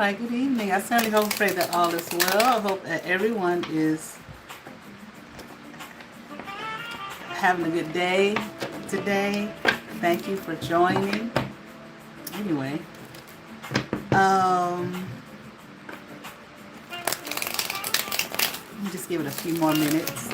right, good evening. I certainly hope and pray that all is well. I hope that everyone is having a good day today. Thank you for joining. Anyway, let me just give it a few more minutes.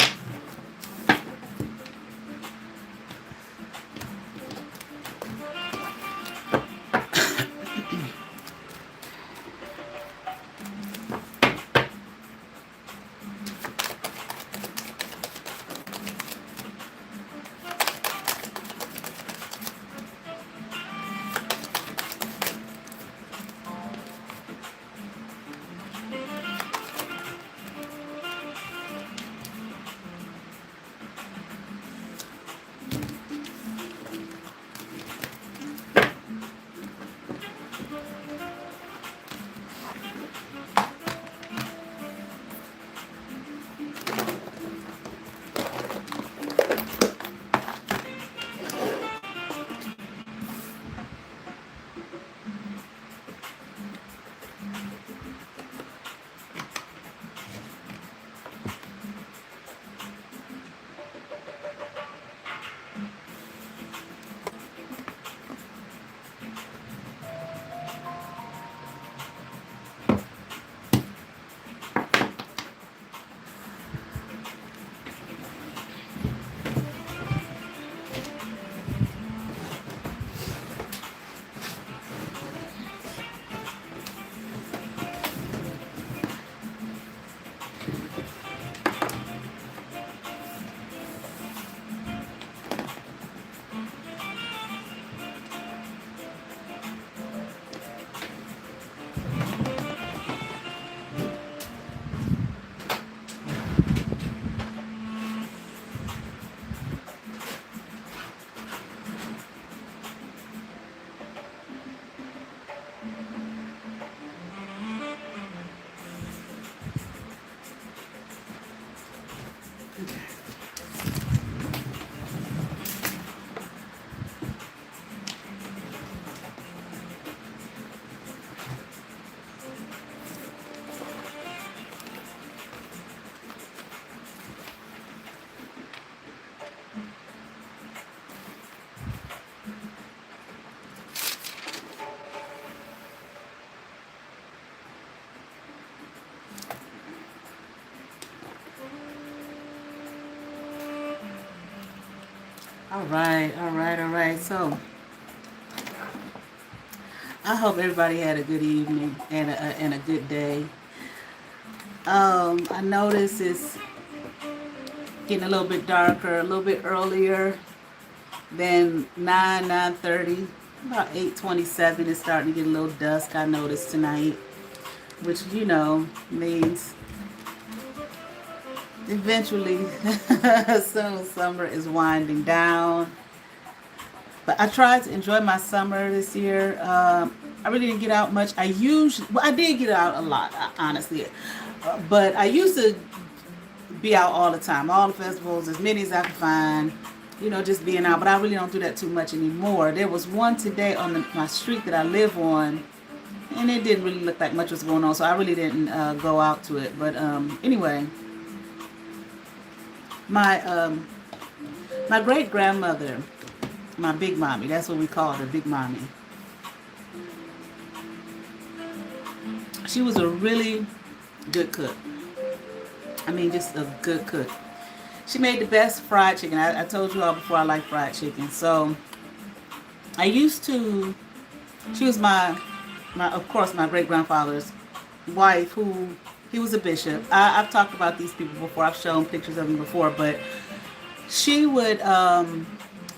All right. So I hope everybody had a good evening and a good day. I notice it's getting a little bit darker, a little bit earlier than 9:30. About 8:27 is starting to get a little dusk. I noticed tonight, which means eventually soon summer is winding down. But I tried to enjoy my summer this year. I really didn't get out much. I did get out a lot, honestly. But I used to be out all the time, all the festivals, as many as I could find, just being out. But I really don't do that too much anymore. There was one today on my street that I live on, and it didn't really look like much was going on, so I really didn't go out to it. But anyway, my great grandmother, my big mommy, that's what we call her, big mommy. She was a really good cook. I mean, just a good cook. She made the best fried chicken. I told you all before I like fried chicken. So she was of course, my great grandfather's wife, who he was a bishop. I've talked about these people before. I've shown pictures of them before, but she would,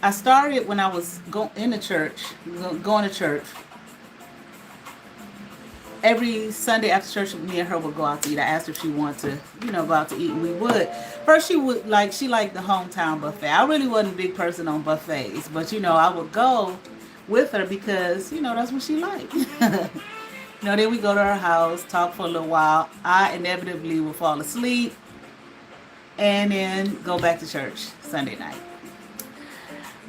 I started when I was going to church. Every Sunday after church, me and her would go out to eat. I asked her if she wanted to, go out to eat, and we would. First, she liked the hometown buffet. I really wasn't a big person on buffets, but, I would go with her because, that's what she liked. Then we go to her house, talk for a little while. I inevitably would fall asleep and then go back to church Sunday night.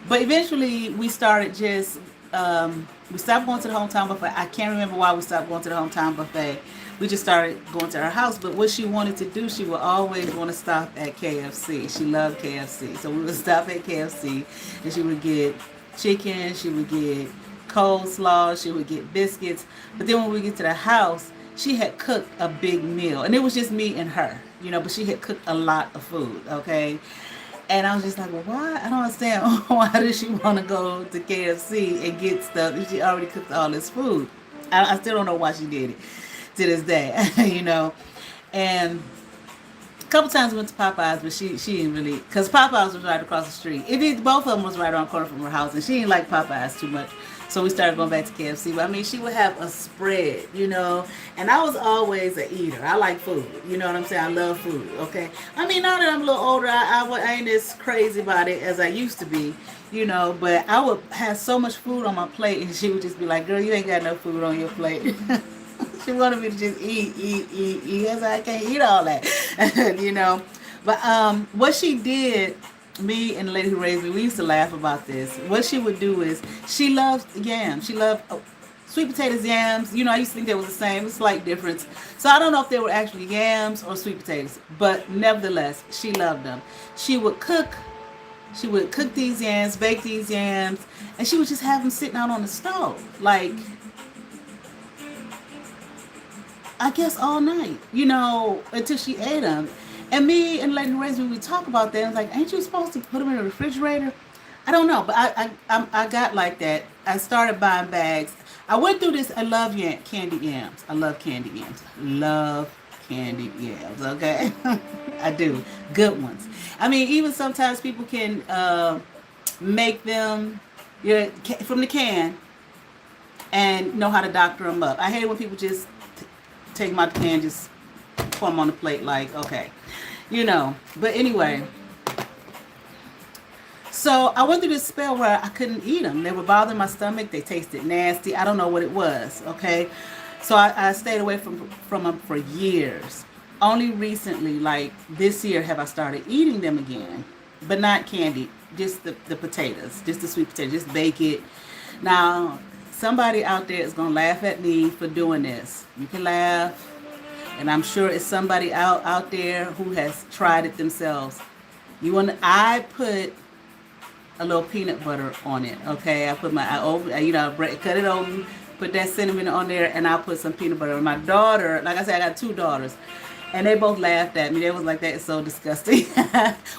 But eventually, we started just we stopped going to the hometown buffet. I can't remember why we stopped going to the hometown buffet. We just started going to her house. But what she wanted to do, she would always want to stop at KFC. She loved KFC. So we would stop at KFC and she would get chicken, she would get coleslaw, she would get biscuits. But then when we get to the house, she had cooked a big meal. And it was just me and her, but she had cooked a lot of food, okay? And I was just like, well, why? I don't understand. Why does she want to go to KFC and get stuff if she already cooked all this food? I still don't know why she did it to this day, And a couple times we went to Popeyes, but she didn't really, because Popeyes was right across the street. Both of them was right around the corner from her house, and she didn't like Popeyes too much. So we started going back to KFC. But I mean, she would have a spread, And I was always an eater. I like food. You know what I'm saying? I love food, okay? I mean, now that I'm a little older, I ain't as crazy about it as I used to be, But I would have so much food on my plate, and she would just be like, girl, you ain't got no food on your plate. She wanted me to just eat. I was like, I can't eat all that, But what she did, me and the lady who raised me, we used to laugh about this. What she would do is, she loved yams. She loved sweet potatoes, yams. I used to think they were the same. It's a slight difference. So I don't know if they were actually yams or sweet potatoes. But nevertheless, she loved them. She would cook these yams, bake these yams, and she would just have them sitting out on the stove. Like, I guess all night, until she ate them. And me and Lady Raised, when we talk about that, I was like, ain't you supposed to put them in the refrigerator? I don't know, but I got like that. I started buying bags. I went through this. I love candied yams. I love candied yams. Love candied yams, okay? I do. Good ones. I mean, even sometimes people can make them from the can and know how to doctor them up. I hate when people just take my can, just pour them on the plate like, okay. But anyway, so I went through this spell where I couldn't eat them. They were bothering my stomach. They tasted nasty. I don't know what it was, okay? So I stayed away from them for years. Only recently, like this year, have I started eating them again. But not candy, just the potatoes, just the sweet potato, just bake it. Now, somebody out there is going to laugh at me for doing this. You can laugh. And I'm sure it's somebody out there who has tried it themselves. I put a little peanut butter on it, okay? I cut it open, put that cinnamon on there, and I'll put some peanut butter. And my daughter, like I said, I got 2 daughters, and they both laughed at me. They was like, that is so disgusting.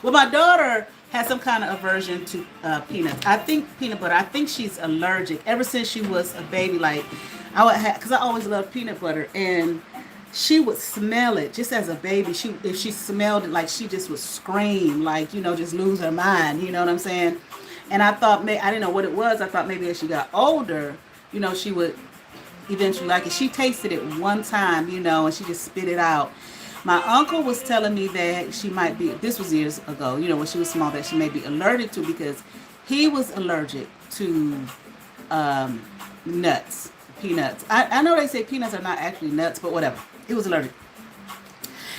Well, my daughter has some kind of aversion to peanuts. I think peanut butter, I think she's allergic. Ever since she was a baby, like, because I always loved peanut butter, and she would smell it just as a baby. If she smelled it, like, she just would scream, like, just lose her mind. You know what I'm saying? And I thought, I didn't know what it was. I thought maybe as she got older, she would eventually like it. She tasted it one time, and she just spit it out. My uncle was telling me that she might be, this was years ago, when she was small, that she may be allergic to, because he was allergic to nuts, peanuts. I know they say peanuts are not actually nuts, but whatever. He was allergic.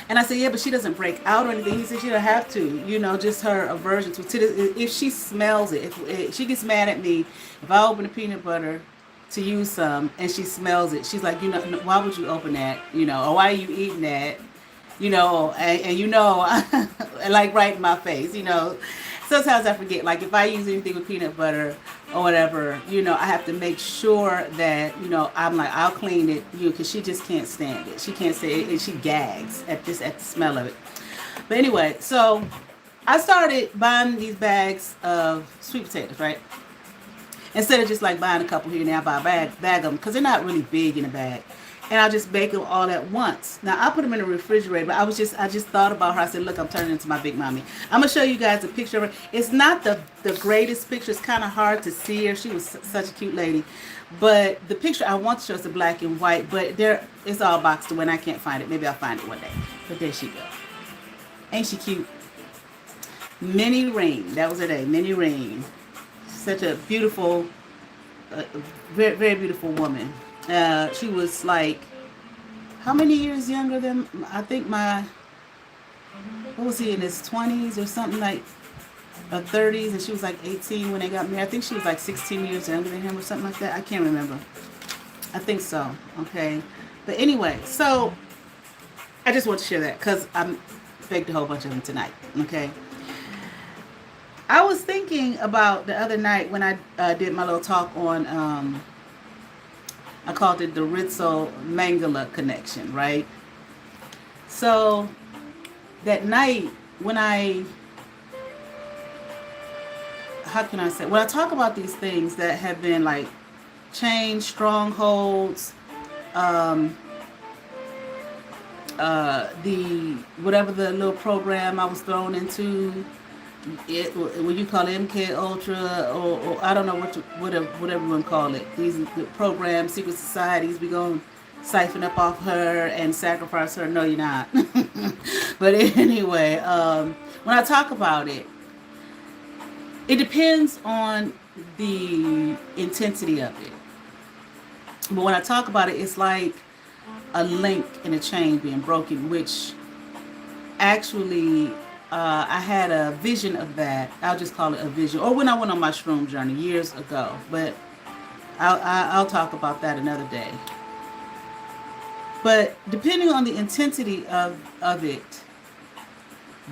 And I said, yeah, but she doesn't break out or anything. He said she don't have to, just her aversion to it. If she smells it, if she gets mad at me, if I open the peanut butter to use some and she smells it, she's like, why would you open that? Or why are you eating that? And like right in my face, Sometimes I forget, like if I use anything with peanut butter or whatever, I have to make sure that, I'm like, I'll clean it, because she just can't stand it. She can't stand it, and she gags at the smell of it. But anyway, so I started buying these bags of sweet potatoes, right? Instead of just like buying a couple here and there, I buy a bag of them, because they're not really big in a bag. And I'll just bake them all at once. Now, I put them in the refrigerator, but I just thought about her. I said, look, I'm turning into my big mommy. I'm going to show you guys a picture of her. It's not the greatest picture. It's kind of hard to see her. She was such a cute lady. But the picture I want to show is the black and white, but it's all boxed away, and I can't find it. Maybe I'll find it one day. But there she go. Ain't she cute? Minnie Rain. That was her name, Minnie Rain. Such a beautiful, very, very beautiful woman. She was like, how many years younger than, I think what was he, in his 20s or something, like 30s, and she was like 18 when they got married. I think she was like 16 years younger than him or something like that. I can't remember. I think so. Okay. But anyway, so I just want to share that because I faked a whole bunch of them tonight. Okay. I was thinking about the other night when I did my little talk on, I called it the Rizzo Mangala connection, right? So that night when how can I say, when I talk about these things that have been like chains, strongholds, the whatever the little program I was thrown into, what you call MK Ultra, or I don't know whatever you want to call it. These programs, secret societies, we gonna siphon up off her and sacrifice her. No, you're not. But anyway, when I talk about it, it depends on the intensity of it. But when I talk about it, it's like a link in a chain being broken, which actually I had a vision of that. I'll just call it a vision. Or when I went on my shroom journey years ago. But I'll talk about that another day. But depending on the intensity of it,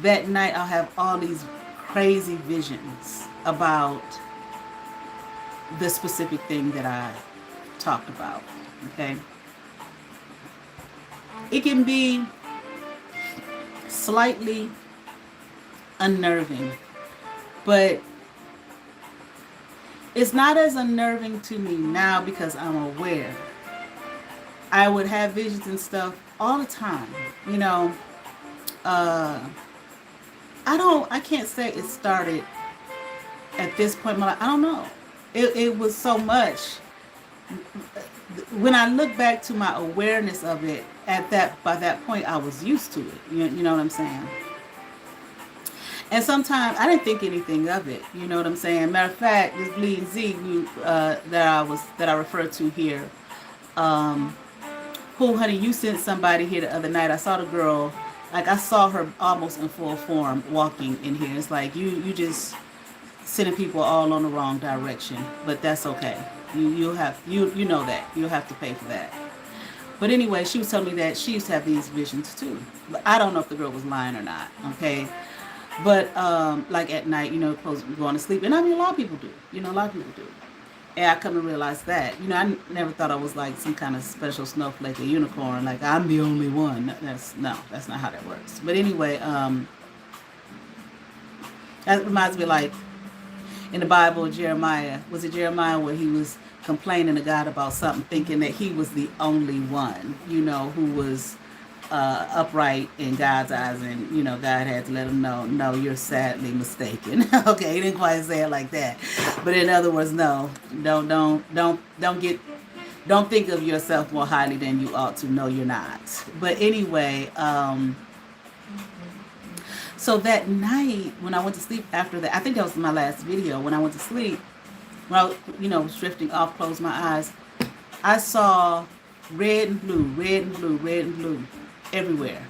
that night I'll have all these crazy visions about the specific thing that I talked about. Okay? It can be slightly unnerving, but it's not as unnerving to me now because I'm aware. I would have visions and stuff all the time, you know. I can't say it started at this point in my life. I don't know. It was so much. When I look back to my awareness of it, by that point I was used to it. You know what I'm saying? And sometimes I didn't think anything of it. You know what I'm saying? Matter of fact, this Bleeding Z that I referred to here, who, honey, you sent somebody here the other night. I saw the girl, like I saw her almost in full form walking in here. It's like you just sending people all on the wrong direction, but that's okay. You know that you'll have to pay for that. But anyway, she was telling me that she used to have these visions too. But I don't know if the girl was lying or not. Okay, but like at night, you know, going to sleep, and I mean a lot of people do. You know, a lot of people do. And I come to realize that. You know, I never thought I was like some kind of special snowflake or unicorn. Like I'm the only one. That's not how that works. But anyway, that reminds me, like in the Bible, Jeremiah, was it Jeremiah, where he was complaining to God about something, thinking that he was the only one, you know, who was upright in God's eyes, and you know, God had to let him know, no, you're sadly mistaken. Okay, he didn't quite say it like that, but in other words, no, don't think of yourself more highly than you ought to. No, you're not. But anyway, so that night when I went to sleep after that, I think that was my last video. When I went to sleep, when I, you know, was drifting off, closed my eyes, I saw red and blue, red and blue, red and blue everywhere.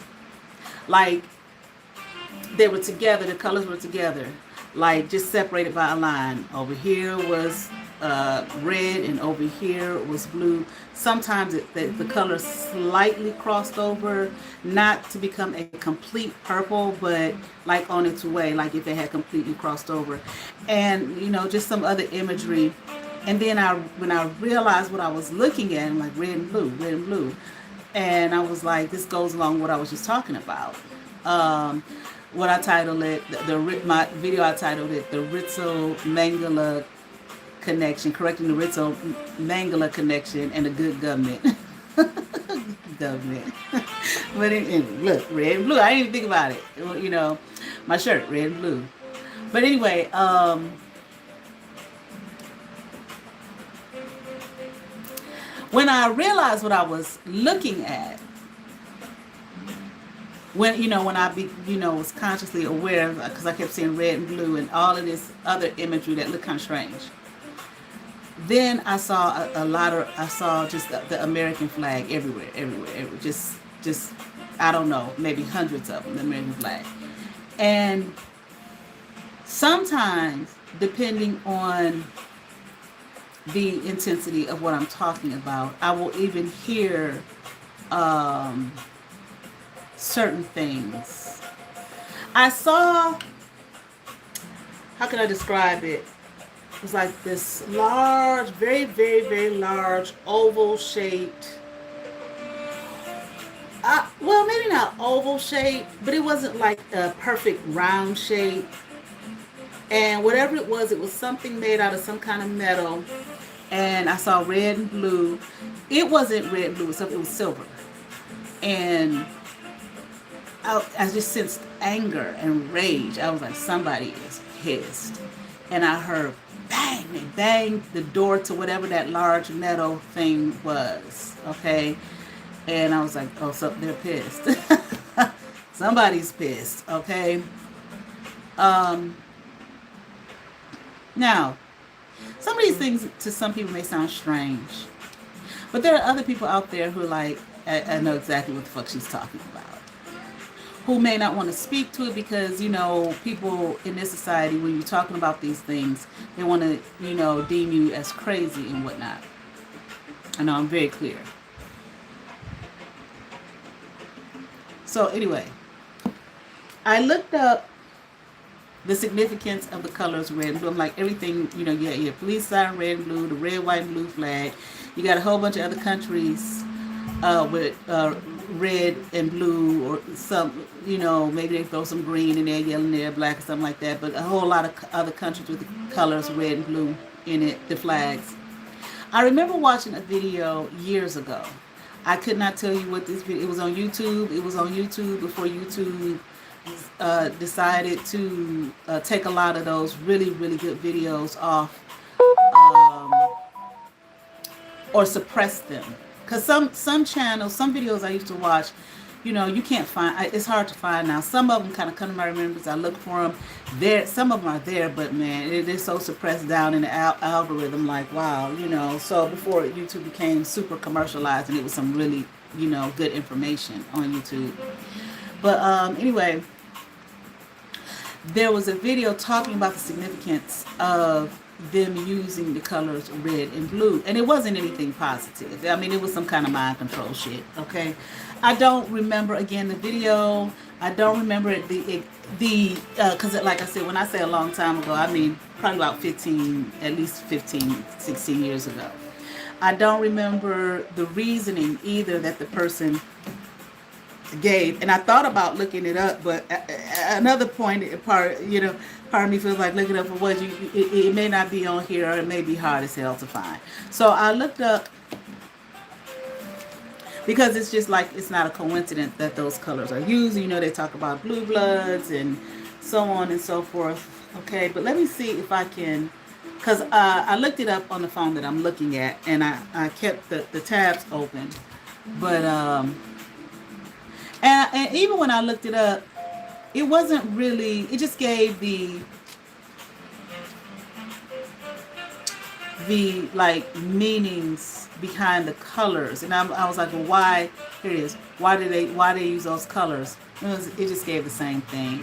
Like they were together, the colors were together, like just separated by a line. Over here was red and over here was blue. Sometimes the color slightly crossed over, not to become a complete purple, but like on its way, like if it had completely crossed over. And you know, just some other imagery. And then when I realized what I was looking at, I'm like red and blue, red and blue. And I was like, this goes along with what I was just talking about. What I titled it, my video, I titled it the Rizzo Mangala connection, correcting the Rizzo Mangala connection and the good government. Government. But look, red and blue. I didn't even think about it. You know, my shirt, red and blue. But anyway, when I realized what I was looking at, when I was consciously aware, because I kept seeing red and blue and all of this other imagery that looked kind of strange. Then I saw I saw just the American flag everywhere, just I don't know, maybe hundreds of them, the American flag. And Sometimes, depending on the intensity of what I'm talking about, I will even hear um, certain things. I saw, how can I describe it? It was like this large, very, very, very large, oval shaped, well, maybe not oval shape, but it wasn't like a perfect round shape. And whatever it was something made out of some kind of metal. And I saw red and blue. It wasn't red and blue, it was silver. And I just sensed anger and rage. I was like, somebody is pissed. And I heard bang, they banged the door to whatever that large metal thing was. Okay. And I was like, oh, so they're pissed. Somebody's pissed. Okay. Now, some of these things to some people may sound strange, but there are other people out there who are like, I know exactly what the fuck she's talking about. Who may not want to speak to it because, people in this society, when you're talking about these things, they want to, deem you as crazy and whatnot. I know I'm very clear. So anyway, I looked up the significance of the colors red and blue. I'm like, everything, you got your police siren, red and blue, the red, white, and blue flag. You got a whole bunch of other countries with red and blue, or some, maybe they throw some green in there, yellow in there, black or something like that. But a whole lot of other countries with the colors red and blue in it, the flags. I remember watching a video years ago. I could not tell you what this video, it was on YouTube. It was on YouTube before YouTube decided to take a lot of those really, really good videos off or suppress them. Because some channels, some videos I used to watch, you can't find, it's hard to find now. Some of them kind of come to my remembrance. I look for them. Some of them are there, but man, they're so suppressed down in the algorithm, like, wow, So before YouTube became super commercialized and it was some really, good information on YouTube. But anyway, there was a video talking about the significance of them using the colors red and blue, and it wasn't anything positive. I mean, it was some kind of mind control shit. Okay, I don't remember again the video. I don't remember it because like I said, when I say a long time ago, I mean probably about at least 15, 16 years ago. I don't remember the reasoning either that the person gave, and I thought about looking it up, but another part of me feels like looking up for what it may not be on here, or it may be hard as hell to find. So I looked up, because it's just like, it's not a coincidence that those colors are used. They talk about blue bloods and so on and so forth. Okay, but let me see if I can, because I looked it up on the phone that I'm looking at, and I kept the tabs open, but and even when I looked it up, it wasn't really, it just gave the like meanings behind the colors. And I was like, well, why, here it is, why do they use those colors? It just gave the same thing.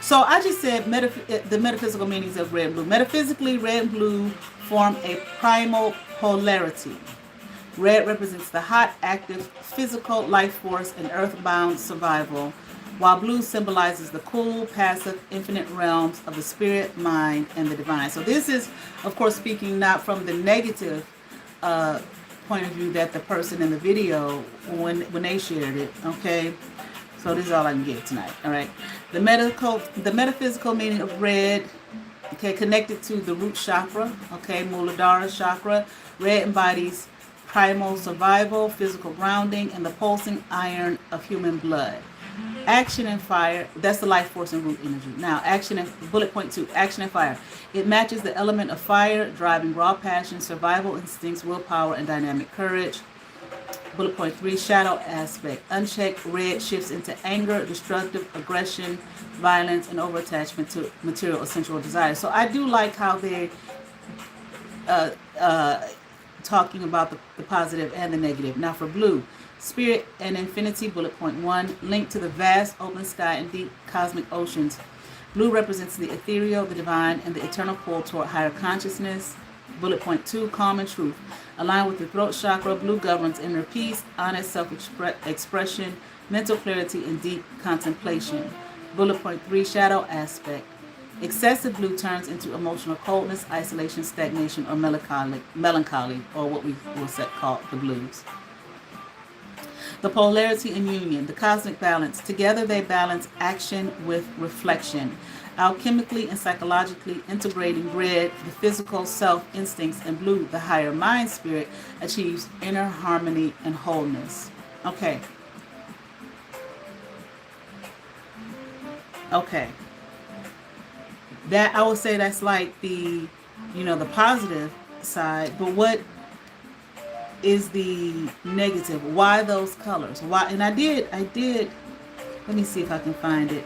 So I just said the metaphysical meanings of red and blue. Metaphysically, red and blue form a primal polarity. Red represents the hot, active, physical life force and earthbound survival, while blue symbolizes the cool, passive, infinite realms of the spirit, mind, and the divine. So this is, of course, speaking not from the negative point of view that the person in the video, when they shared it, okay? So this is all I can get tonight, all right? The metaphysical meaning of red, okay, connected to the root chakra, okay, Muladhara chakra. Red embodies primal survival, physical grounding, and the pulsing iron of human blood. Action and fire, that's the life force and root energy. Now, bullet point 2, action and fire. It matches the element of fire, driving raw passion, survival instincts, willpower, and dynamic courage. Bullet point 3, shadow aspect. Unchecked red shifts into anger, destructive aggression, violence, and overattachment to material or sensual desires. So I do like how they talking about the positive and the negative. Now for blue, spirit and infinity, bullet point 1, linked to the vast open sky and deep cosmic oceans. Blue represents the ethereal, the divine, and the eternal pull toward higher consciousness. Bullet point 2, calm and truth. Aligned with the throat chakra, blue governs inner peace, honest self-expression, mental clarity, and deep contemplation. Bullet point 3, shadow aspect. Excessive blue turns into emotional coldness, isolation, stagnation, or melancholy, or what we will call the blues. The polarity and union, the cosmic balance. Together they balance action with reflection, alchemically and psychologically integrating red, the physical self instincts, and blue, the higher mind spirit, achieves inner harmony and wholeness. Okay. That, I would say, that's like the, the positive side, but what is the negative? Why those colors? Why? And I did, let me see if I can find it.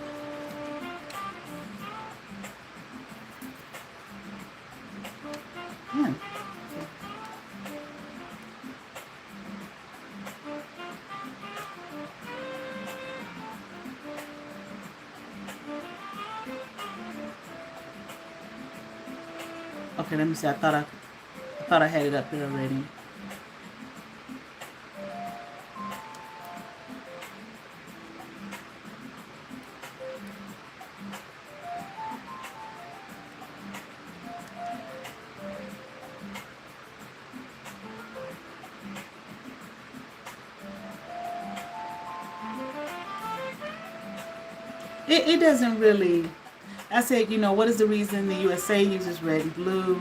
Okay, let me see. I thought I had it up there already. It doesn't really. I said, what is the reason the USA uses red and blue?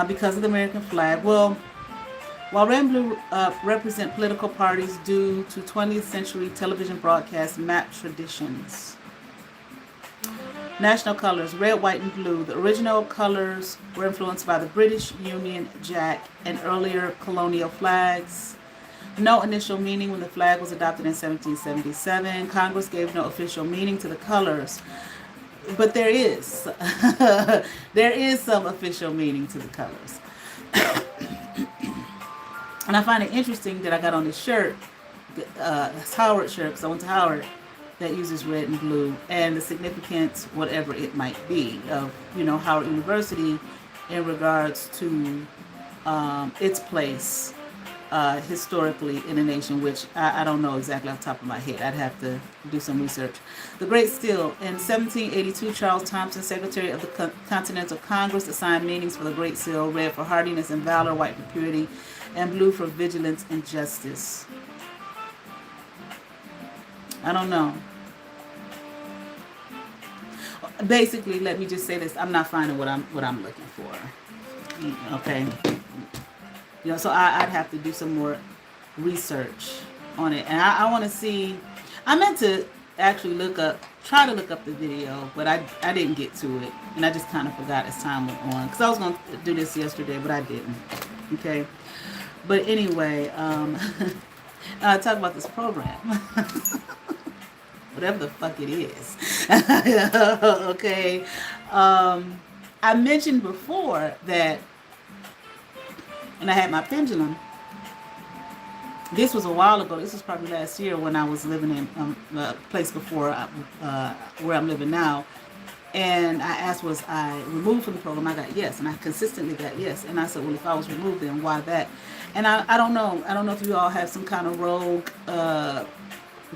Because of the American flag. Well, while red and blue represent political parties due to 20th century television broadcast map traditions. National colors, red, white, and blue. The original colors were influenced by the British Union Jack and earlier colonial flags. No initial meaning when the flag was adopted in 1777. Congress gave no official meaning to the colors. But there is. There is some official meaning to the colors. And I find it interesting that I got on this shirt, this Howard shirt, because I went to Howard, that uses red and blue, and the significance, whatever it might be, of, Howard University in regards to its place historically in the nation, which I don't know exactly off the top of my head. I'd have to do some research. The Great Seal. In 1782, Charles Thompson, Secretary of the Continental Congress, assigned meanings for the Great Seal: red for hardiness and valor, white for purity, and blue for vigilance and justice. I don't know. Basically, let me just say this: I'm not finding what I'm looking for. Okay. So I'd have to do some more research on it. And I want to see, I meant to actually try to look up the video, but I didn't get to it. And I just kind of forgot as time went on. Because I was going to do this yesterday, but I didn't. Okay. But anyway, talk about this program. Whatever the fuck it is. Okay. I mentioned before that, and I had my pendulum. This was a while ago. This was probably last year when I was living in a place before where I'm living now. And I asked, was I removed from the program? I got yes. And I consistently got yes. And I said, well, if I was removed, then why that? And I don't know. I don't know if you all have some kind of rogue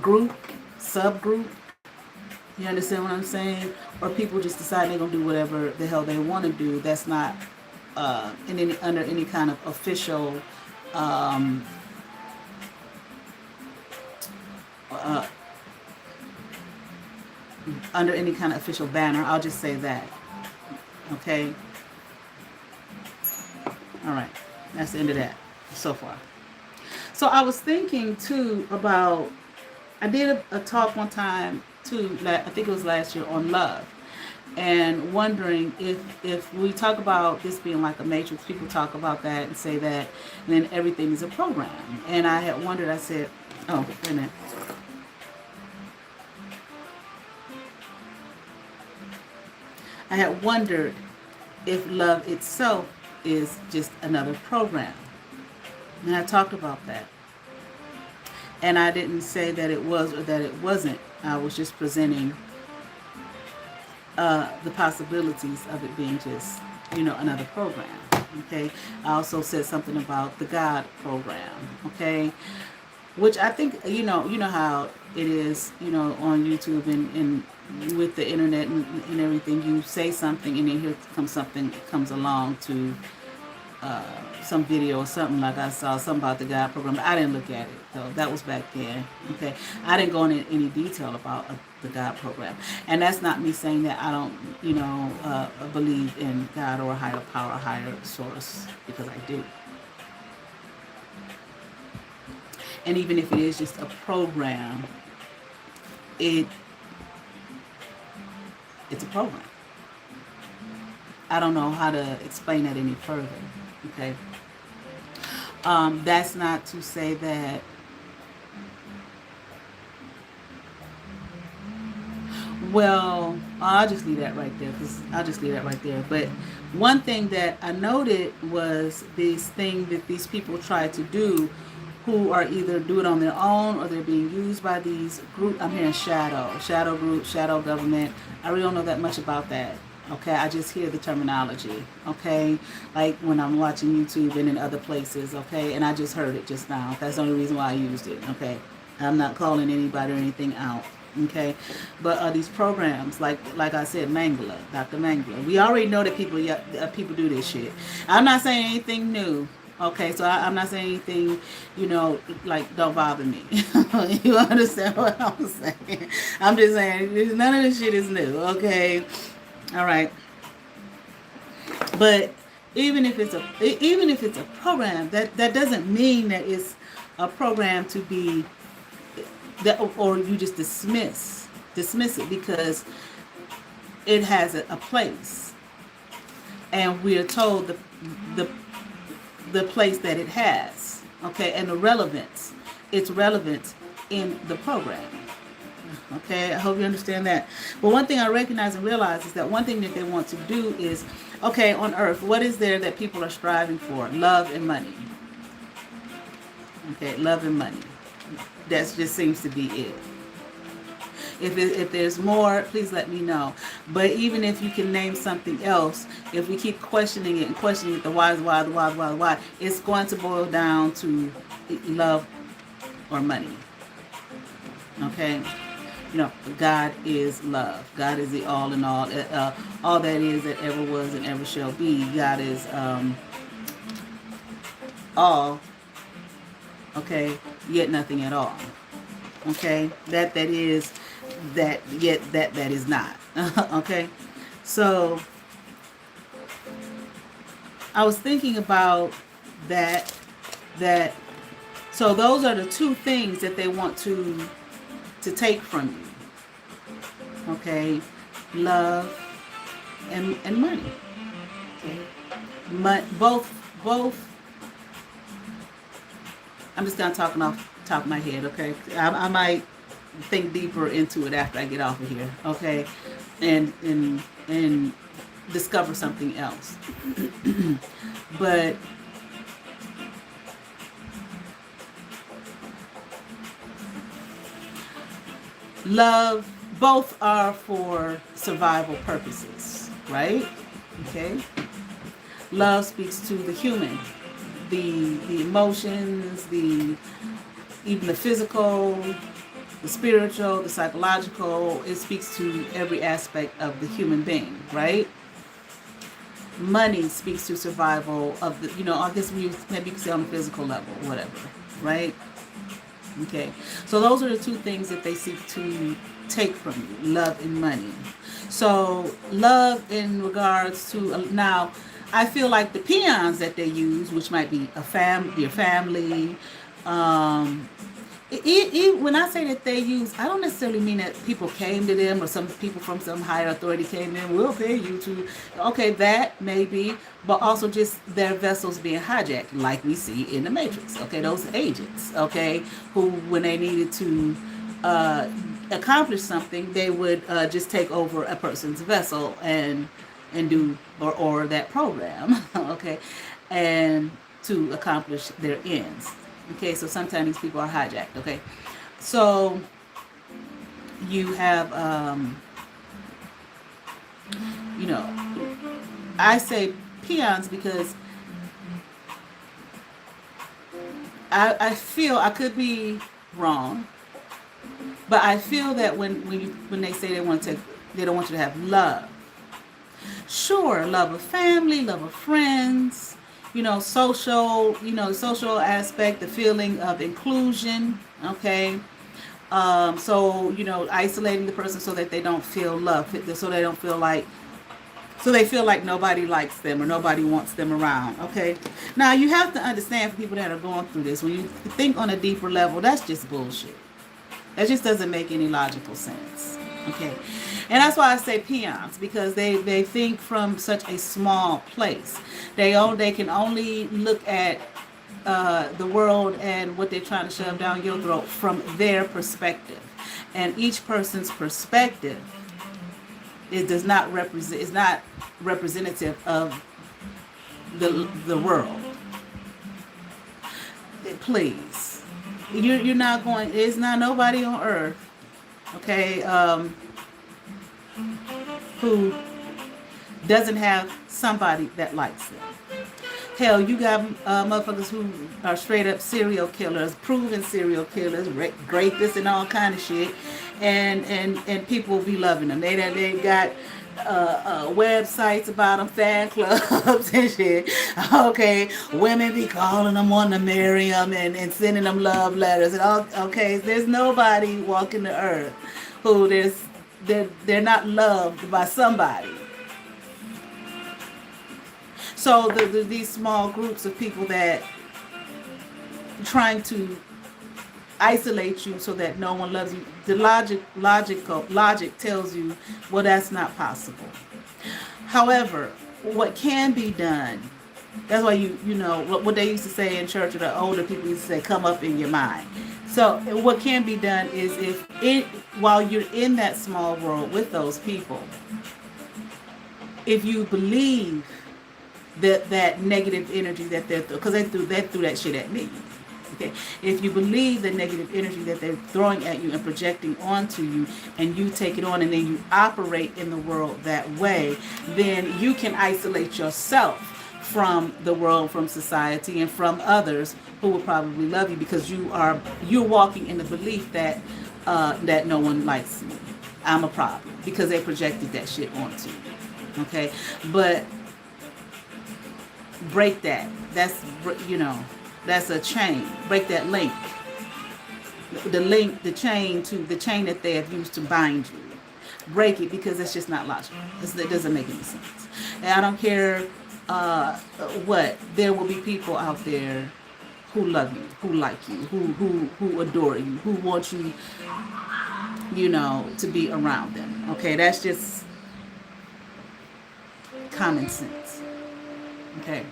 group, subgroup. You understand what I'm saying? Or people just decide they're going to do whatever the hell they want to do. That's not under any kind of official under any kind of official banner. I'll just say that. Okay. All right. That's the end of that so far. So I was thinking too about, I did a talk one time too, I think it was last year, on love. And wondering if we talk about this being like a matrix, people talk about that and say that, and then everything is a program. And I had wondered, I said, oh, wait a minute. I had wondered if love itself is just another program. And I talked about that. And I didn't say that it was or that it wasn't. I was just presenting the possibilities of it being just, another program. Okay. I also said something about the God program. Okay. Which I think, you know how it is, on YouTube and with the internet and everything. You say something and then here comes something comes along to some video or something, like I saw something about the God program. But I didn't look at it though. That was back then. Okay, I didn't go into any detail about the God program, and that's not me saying that I don't, believe in God or a higher power, a higher source, because I do. And even if it is just a program, it it's a program. I don't know how to explain that any further. Okay. That's not to say that, well, I'll just leave that right there, because I'll just leave that right there. But one thing that I noted was this thing that these people try to do, who are either do it on their own or they're being used by these group. I'm hearing shadow group, shadow government. I really don't know that much about that. Okay, I just hear the terminology. Okay, like when I'm watching YouTube and in other places. Okay, and I just heard it just now. That's the only reason why I used it. Okay, I'm not calling anybody or anything out. Okay, but these programs, like I said, Mangala, Dr. Mangala, we already know that people do this shit. I'm not saying anything new. Okay, so I'm not saying anything, like, don't bother me. You understand what I'm saying? I'm just saying none of this shit is new. Okay, all right. But even if it's a program, that doesn't mean that it's a program to be that, or you just dismiss it, because it has a place, and we are told the the place that it has. Okay, and the relevance, its relevance in the program. Okay, I hope you understand that. But one thing I recognize and realize is that one thing that they want to do is, okay, on earth, what is there that people are striving for? Love and money. Okay, love and money. That just seems to be it. If there's more, please let me know. But even if you can name something else, if we keep questioning it and questioning it, the why, it's going to boil down to love or money. Okay? God is love. God is the all in all that is, that ever was, and ever shall be. God is all, okay, yet nothing at all. Okay? That is, that yet that is not. Okay? So I was thinking about that so those are the two things that they want to take from you. Okay? Love and money. Okay? Both I'm just gonna talking off the top of my head. Okay? I might think deeper into it after I get off of here. Okay? And discover something else. But love, both are for survival purposes, right? Okay. Love speaks to the human, the emotions, even the physical, the spiritual, the psychological. It speaks to every aspect of the human being, right? Money speaks to survival of the, I guess maybe you can say on the physical level, whatever, right? Okay, so those are the two things that they seek to take from you, love and money. So love in regards to, now, I feel like the peons that they use, which might be your family, when I say that they use, I don't necessarily mean that people came to them or some people from some higher authority came in, we'll pay you to, okay, that maybe, but also just their vessels being hijacked, like we see in the Matrix. Okay, those agents, okay, who when they needed to accomplish something, they would just take over a person's vessel and do or that program, okay, and to accomplish their ends. Okay, so sometimes these people are hijacked. Okay, so you have you know, I say peons because I feel, I could be wrong, but I feel that when they say they don't want you to have love. Sure, love of family, love of friends, social aspect, the feeling of inclusion, okay? So, isolating the person so that they don't feel love, so they don't feel like, so they feel like nobody likes them or nobody wants them around, okay? Now, you have to understand, for people that are going through this, when you think on a deeper level, that's just bullshit. That just doesn't make any logical sense, okay? And that's why I say peons, because they think from such a small place. They can only look at the world and what they're trying to shove down your throat from their perspective. And each person's perspective, it does not represent, is not representative of the world. Please, you're not going. It's not nobody on earth, okay, who doesn't have somebody that likes them. Hell, you got motherfuckers who are straight up serial killers, proven serial killers, rapists, and all kind of shit, and people be loving them. They got websites about them, fan clubs and shit. Okay, women be calling them, wanting to marry them, and sending them love letters. And all, okay, there's nobody walking the earth who they're not loved by somebody. So these small groups of people that trying to isolate you so that no one loves you, the logic tells you, well, that's not possible. However, what can be done, that's why what they used to say in church, or the older people used to say, come up in your mind. So what can be done is, while you're in that small world with those people, if you believe that negative energy that they're because they threw that shit at me. Okay, if you believe the negative energy that they're throwing at you and projecting onto you, and you take it on, and then you operate in the world that way, then you can isolate yourself from the world, from society, and from others who will probably love you, because you're walking in the belief that that no one likes me. I'm a problem because they projected that shit onto you. Okay, but break that. That's a chain. Break that link. The chain that they have used to bind you. Break it, because it's just not logical. It doesn't make any sense. And I don't care what. There will be people out there who love you, who like you, who adore you, who want you, to be around them. Okay, that's just common sense. Okay.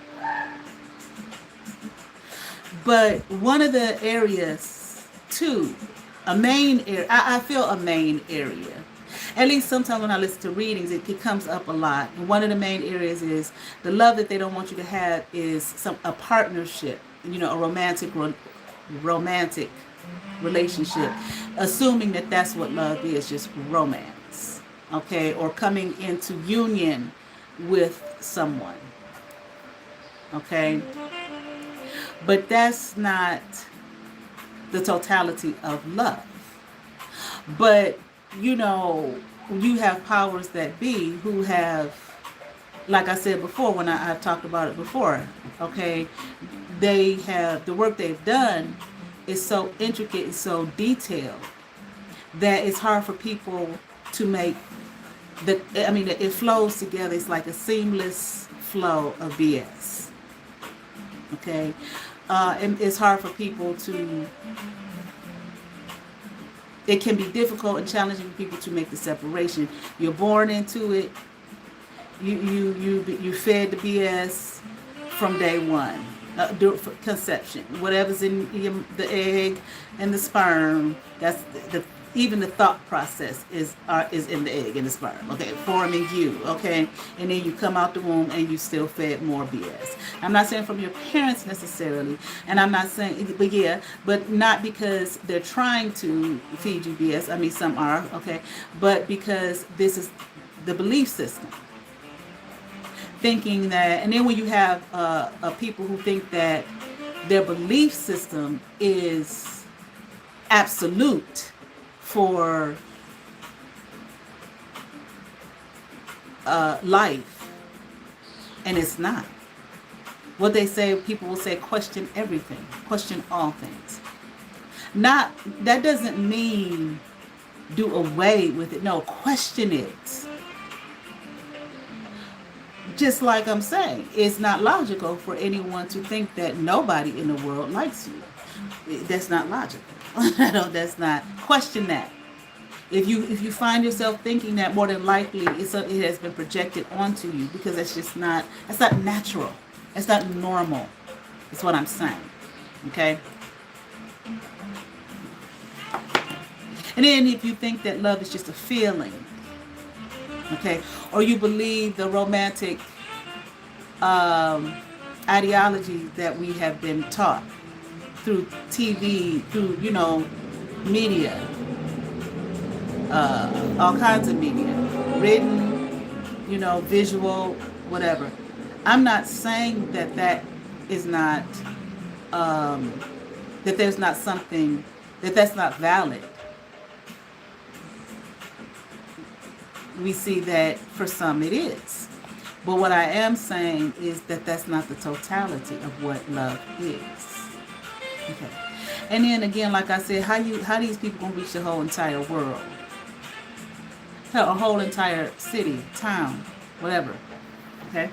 But one of the areas, too, a main area, I feel a main area, at least sometimes when I listen to readings, it comes up a lot. And one of the main areas is the love that they don't want you to have is a partnership, a romantic relationship, assuming that that's what love is, just romance, okay, or coming into union with someone. Okay, but that's not the totality of love. But you have powers that be who have, like I said before, when I talked about it before, okay, they have, the work they've done is so intricate and so detailed that it's hard for people to make it flows together. It's like a seamless flow of BS. Okay, and it's hard for people to. It can be difficult and challenging for people to make the separation. You're born into it. You fed the BS from day one, conception. Whatever's in the egg and the sperm, that's even the thought process is in the egg and the sperm, okay, forming you, okay, and then you come out the womb and you still fed more BS. I'm not saying from your parents necessarily, and I'm not saying, but not because they're trying to feed you BS. I mean, some are, okay, but because this is the belief system, thinking that, and then when you have people who think that their belief system is absolute for life, and it's not. What they say, people will say, question everything, question all things. Not, that doesn't mean do away with it. No, question it. Just like I'm saying, it's not logical for anyone to think that nobody in the world likes you. That's not logical. No, that's not. Question that. If you find yourself thinking that, more than likely it has been projected onto you, because that's not natural. It's not normal. That's what I'm saying. Okay? And then if you think that love is just a feeling, okay, or you believe the romantic ideology that we have been taught through TV, through, media, all kinds of media, written, visual, whatever. I'm not saying that is not, that there's not something, that's not valid. We see that for some it is. But what I am saying is that that's not the totality of what love is. Okay. And then again, like I said, how these people gonna reach the whole entire world? Hell, a whole entire city, town, whatever. Okay.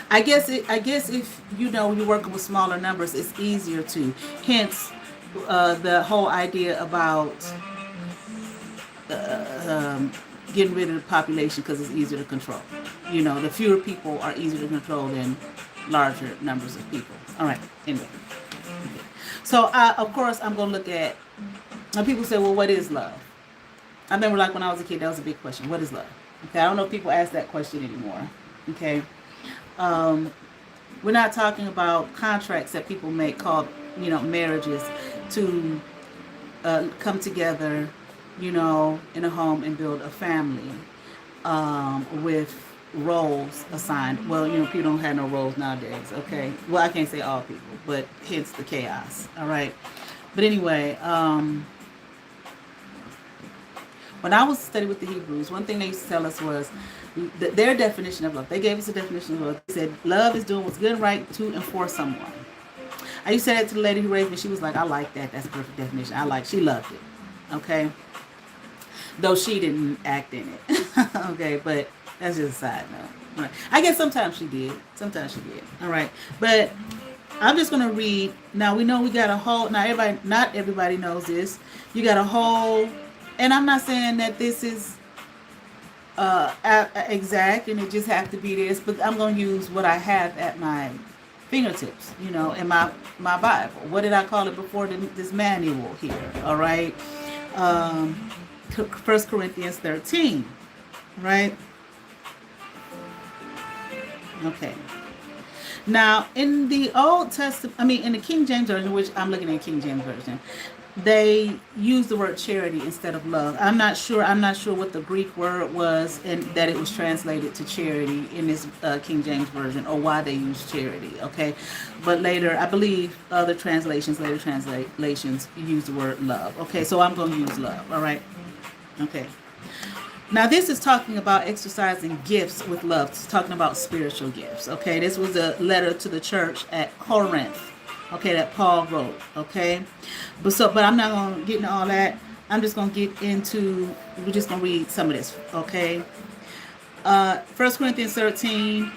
I guess if you're working with smaller numbers, it's easier to. Hence, the whole idea about getting rid of the population, because it's easier to control. The fewer people are easier to control than larger numbers of people. All right. Anyway. Okay. So, of course, I'm going to look at, when people say, well, what is love? I remember, like, when I was a kid, that was a big question. What is love? Okay. I don't know if people ask that question anymore. Okay. We're not talking about contracts that people make called, marriages to come together, in a home and build a family with roles assigned. Well, people don't have no roles nowadays, okay? Well, I can't say all people, but hence the chaos, all right? But anyway, when I was studying with the Hebrews, one thing they used to tell us was their definition of love. They gave us a definition of love. They said, love is doing what's good and right to and for someone. I used to say that to the lady who raised me. She was like, I like that. That's a perfect definition. She loved it, okay? Though she didn't act in it. Okay, but that's just a side note. Right. I guess sometimes she did. All right. But I'm just going to read. Now, we know we got a whole, not everybody knows this. You got a whole, and I'm not saying that this is exact and it just have to be this, but I'm going to use what I have at my fingertips, in my Bible. What did I call it before this manual here? All right. 1 Corinthians 13, right? Okay. Now, in the Old Testament, in the King James Version, which I'm looking at King James Version, they use the word charity instead of love. I'm not sure what the Greek word was, and that it was translated to charity in this King James Version, or why they use charity, okay? But later, I believe later translations use the word love, okay? So I'm going to use love, all right? Okay. Now, this is talking about exercising gifts with love. It's talking about spiritual gifts, okay? This was a letter to the church at Corinth, okay, that Paul wrote, okay? But I'm not going to get into all that. I'm just going to we're just going to read some of this, okay? 1 Corinthians 13,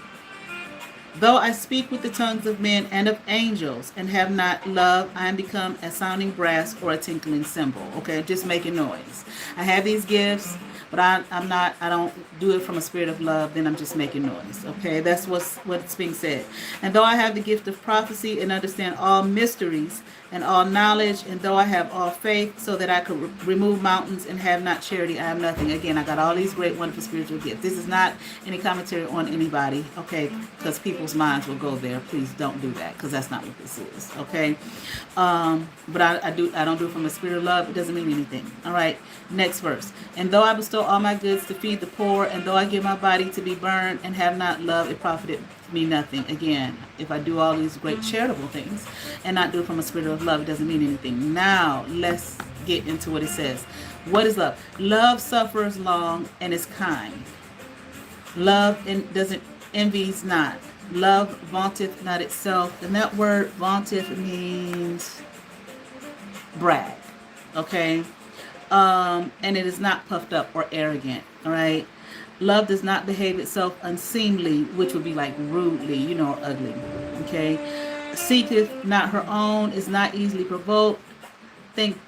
though I speak with the tongues of men and of angels and have not love, I am become a sounding brass or a tinkling cymbal, okay? Just making noise. I have these gifts, but I don't do it from a spirit of love, then I'm just making noise, okay? That's what's being said. And though I have the gift of prophecy and understand all mysteries and all knowledge, and though I have all faith so that I could remove mountains and have not charity, I am nothing. Again, I got all these great, wonderful spiritual gifts. This is not any commentary on anybody, okay? Because people's minds will go there. Please don't do that, because that's not what this is, okay? But I don't do it from a spirit of love. It doesn't mean anything. All right, next verse. And though I bestow also all my goods to feed the poor, and though I give my body to be burned and have not love, it profited me nothing. Again, if I do all these great charitable things and not do it from a spirit of love, it doesn't mean anything. Now, let's get into what it says. What is love? Love suffers long and is kind. Love doesn't envies not. Love vaunteth not itself. And that word vaunteth means brag. Okay? And it is not puffed up or arrogant. All right? Love does not behave itself unseemly, which would be like rudely, ugly. Okay? Seeketh not her own, is not easily provoked,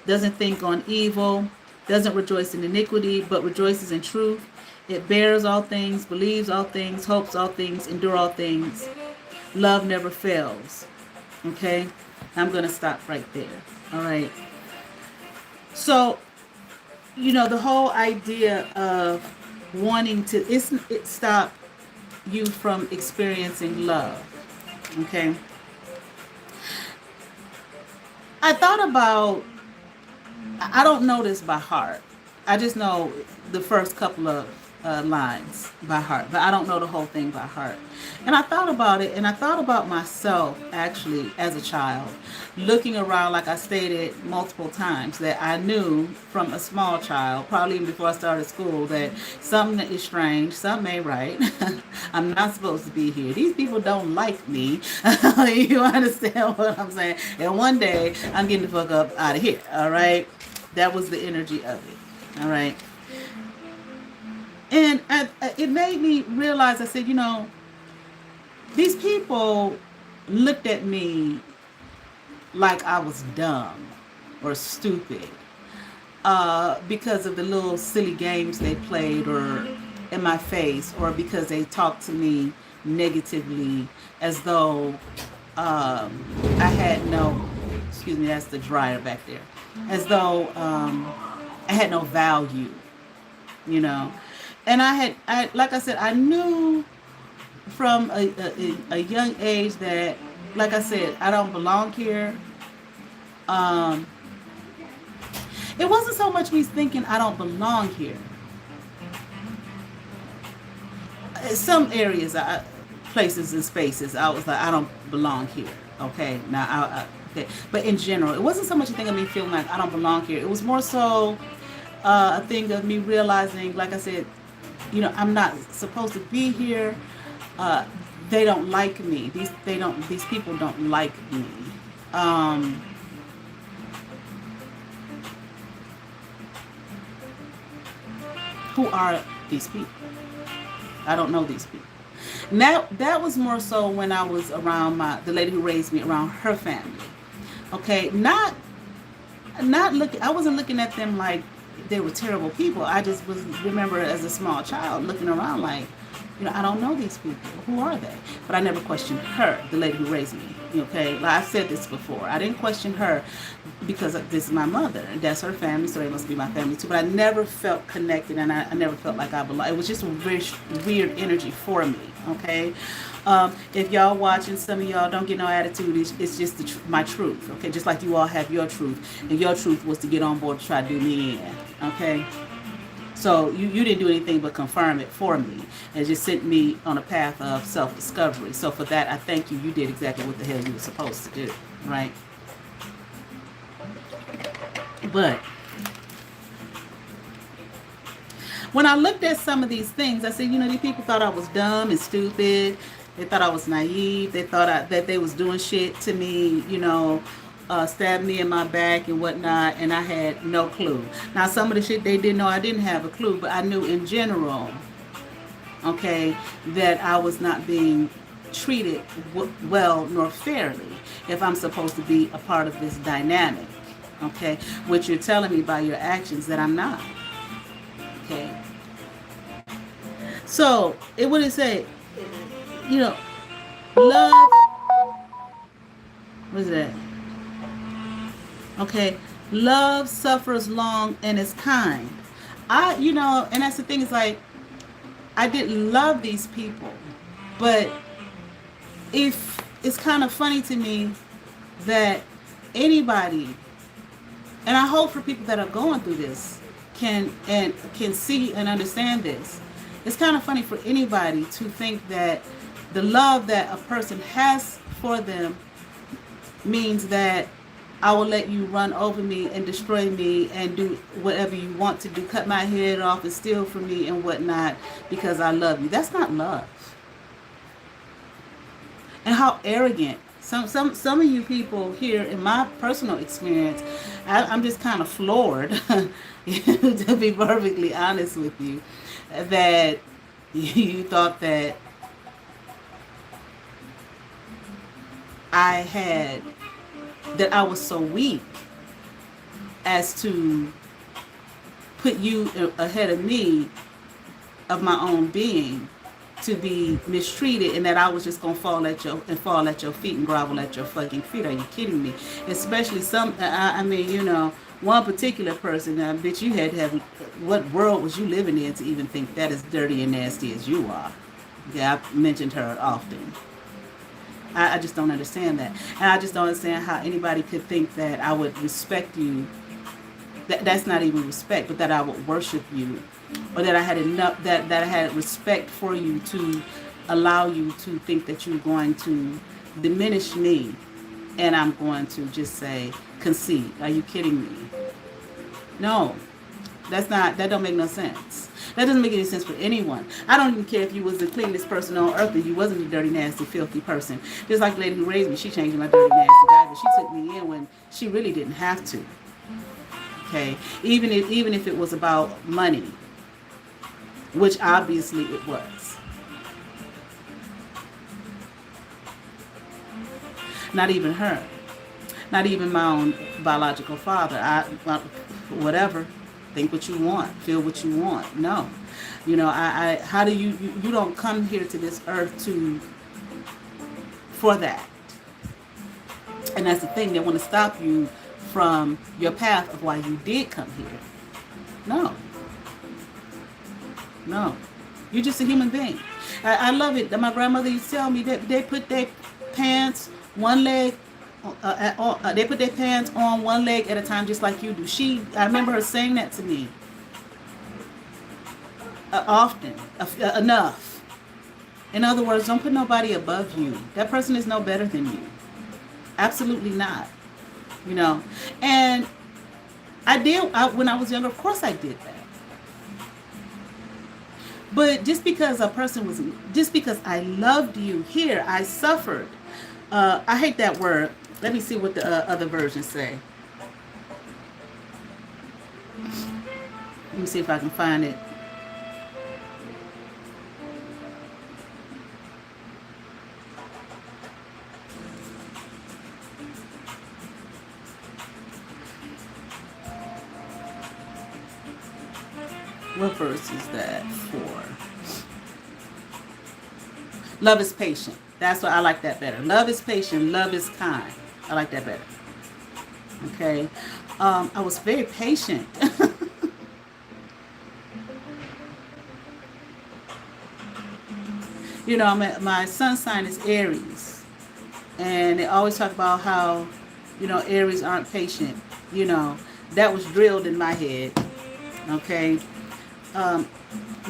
doesn't think on evil, doesn't rejoice in iniquity, but rejoices in truth. It bears all things, believes all things, hopes all things, endure all things. Love never fails. Okay? I'm going to stop right there. All right? So, the whole idea of wanting to it stop you from experiencing love. Okay? I thought about, I don't know this by heart. I just know the first couple of lines by heart, but I don't know the whole thing by heart. And I thought about it, and I thought about myself actually as a child, looking around, like I stated multiple times, that I knew from a small child, probably even before I started school, that something is strange, something ain't right. I'm not supposed to be here. These people don't like me. You understand what I'm saying? And one day, I'm getting the fuck up out of here, all right? That was the energy of it, all right? And it made me realize, I said, these people looked at me like I was dumb or stupid because of the little silly games they played or in my face, or because they talked to me negatively as though I had no, excuse me, that's the dryer back there, as though I had no value, And I like I said, I knew from a young age that, like I said, I don't belong here. It wasn't so much me thinking I don't belong here. Some areas, places and spaces, I was like, I don't belong here. Okay, now okay. But in general, it wasn't so much a thing of me feeling like I don't belong here. It was more so a thing of me realizing, like I said, I'm not supposed to be here. They don't like me. These people don't like me. Who are these people? I don't know these people. Now that was more so when I was around the lady who raised me, around her family. Okay, not looking. I wasn't looking at them like they were terrible people. I just remember as a small child looking around like, I don't know these people. Who are they? But I never questioned her, the lady who raised me. Okay, like I've said this before. I didn't question her because this is my mother and that's her family, so they must be my family too. But I never felt connected, and I never felt like I belonged. It was just a very weird energy for me. Okay, if y'all watching, some of y'all don't get no attitude. It's just my truth. Okay, just like you all have your truth, and your truth was to get on board to try to do me in. Okay. So you didn't do anything but confirm it for me and just sent me on a path of self-discovery. So for that, I thank you. You did exactly what the hell you were supposed to do, right? But when I looked at some of these things, I said, these people thought I was dumb and stupid. They thought I was naive. They thought that they was doing shit to me, stabbed me in my back and whatnot, and I had no clue. Now, some of the shit they didn't know, I didn't have a clue, but I knew in general, okay, that I was not being treated well nor fairly if I'm supposed to be a part of this dynamic, okay, which you're telling me by your actions that I'm not, okay. So, what did it say? Love, what is that? Okay, love suffers long and is kind. And that's the thing, is like, I didn't love these people, but if it's kind of funny to me that anybody, and I hope for people that are going through this, can see and understand this. It's kind of funny for anybody to think that the love that a person has for them means that I will let you run over me and destroy me and do whatever you want to do, cut my head off and steal from me and whatnot because I love you. That's not love. And how arrogant. Some of you people here, in my personal experience, I'm just kind of floored, to be perfectly honest with you, that you thought that that I was so weak as to put you ahead of me, of my own being, to be mistreated, and that I was just gonna fall at your feet and grovel at your fucking feet. Are you kidding me? Especially I mean, one particular person. I bet you had to have. What world was you living in to even think that as dirty and nasty as you are? Yeah, I've mentioned her often. I just don't understand that, and I just don't understand how anybody could think that I would respect you. That's not even respect, but that I would worship you, or that I had enough, that I had respect for you to allow you to think that you're going to diminish me, and I'm going to just say concede. Are you kidding me? No, that don't make no sense. That doesn't make any sense for anyone. I don't even care if you was the cleanest person on earth and you wasn't a dirty, nasty, filthy person. Just like the lady who raised me, she changed my dirty, nasty guy, but she took me in when she really didn't have to. Okay, even if it was about money, which obviously it was. Not even her, not even my own biological father. Whatever, think what you want, feel what you want. No, how do you don't come here to this earth for that, and that's the thing. They want to stop you from your path of why you did come here. No, you're just a human being. I love it that my grandmother used to tell me that they put their pants one leg, they put their pants on one leg at a time, just like you do. I remember her saying that to me often, enough. In other words, don't put nobody above you. That person is no better than you. Absolutely not. And I did, when I was younger, of course I did that. But just because I loved you here, I suffered. I hate that word. Let me see what the other versions say. Let me see if I can find it. What verse is that for? Love is patient. That's what I like that better. Love is patient. Love is kind. I like that better. Okay. I was very patient. My sun sign is Aries. And they always talk about how, Aries aren't patient. That was drilled in my head. Okay. No,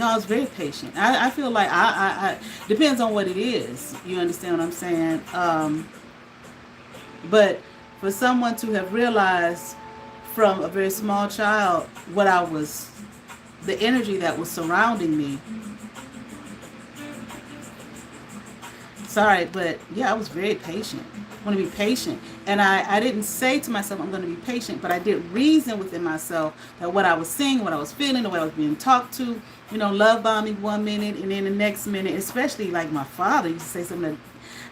I was very patient. I feel like I depends on what it is. You understand what I'm saying? But for someone to have realized from a very small child the energy that was surrounding me. Sorry, but yeah, I was very patient. I want to be patient. And I didn't say to myself, I'm going to be patient, but I did reason within myself that what I was seeing, what I was feeling, the way I was being talked to, love bombing 1 minute, and then the next minute, especially like my father used to say something that,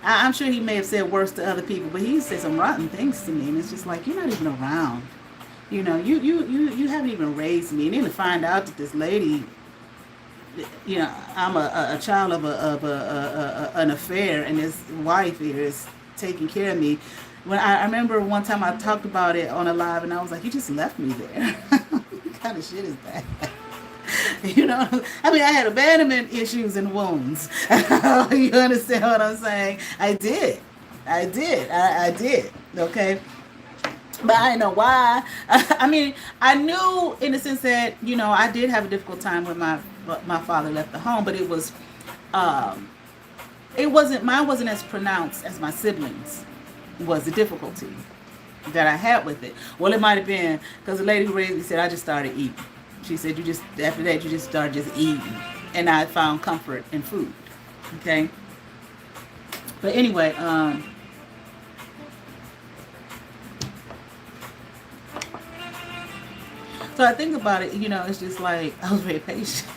I'm sure he may have said worse to other people, but he used to say some rotten things to me, and it's just like, you're not even around. You haven't even raised me. And then to find out that this lady, I'm a child of an affair, and this wife here is taking care of me. When I remember one time I talked about it on a live, and I was like, you just left me there. What kind of shit is that? I had abandonment issues and wounds. You understand what I'm saying? I did. Okay. But I didn't know why. I mean, I knew in the sense that, you know, I did have a difficult time when my father left the home, but um, it wasn't, mine wasn't as pronounced as my siblings was the difficulty that I had with it. Well, it might have been because the lady who raised me said I just started eating. She said you just, after that you just started just eating, and I found comfort in food. Okay, but anyway, so I think about it. You know, it's just like I was very patient.